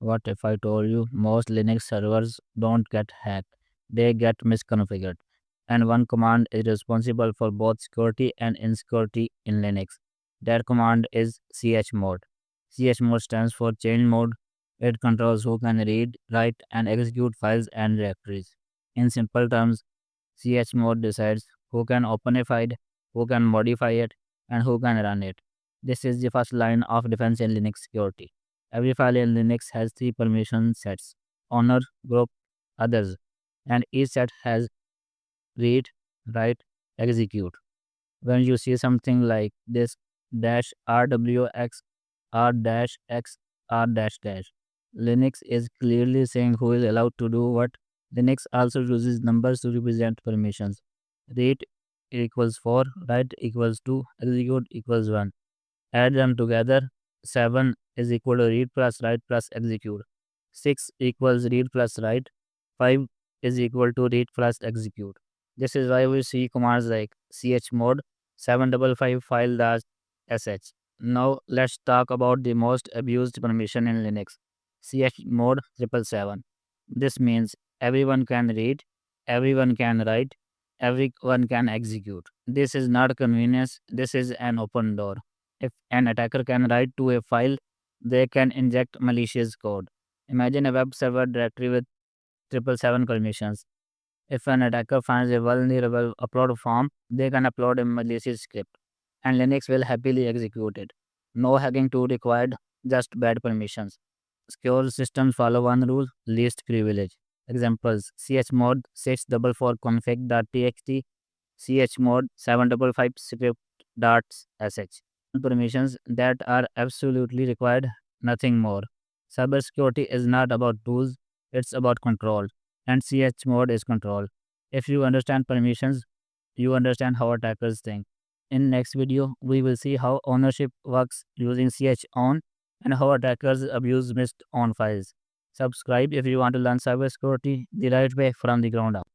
What if I told you most Linux servers don't get hacked, they get misconfigured? And one command is responsible for both security and insecurity in Linux. That command is chmod. Chmod stands for change mode. It controls who can read, write, and execute files and directories. In simple terms, chmod decides who can open a file, who can modify it, and who can run it. This is the first line of defense in Linux security. Every file in Linux has three permission sets: owner, group, others, and each set has read, write, execute. When you see something like this dash rwx r dash x r dash dash, Linux is clearly saying who is allowed to do what. Linux also uses numbers to represent permissions. Read equals 4, write equals 2, execute equals 1. Add them together. 7 is equal to read plus write plus execute. 6 equals read plus write. 5 is equal to read plus execute. This is why we see commands like chmod 755 file-sh. Now let's talk about the most abused permission in Linux. Chmod 777. This means everyone can read, everyone can write, everyone can execute. This is not convenience, this is an open door. If an attacker can write to a file, they can inject malicious code. Imagine a web server directory with 777 permissions. If an attacker finds a vulnerable upload form, they can upload a malicious script, and Linux will happily execute it. No hacking tool required, just bad permissions. Secure systems follow one rule: least privilege. Examples: chmod 644 config.txt, chmod 755 script.sh. Permissions that are absolutely required, nothing more. Cybersecurity is not about tools, it's about control, and chmod is control. If you understand permissions, you understand how attackers think. In next video, we will see how ownership works using chown and how attackers abuse missed on files. Subscribe if you want to learn cybersecurity the right way from the ground up.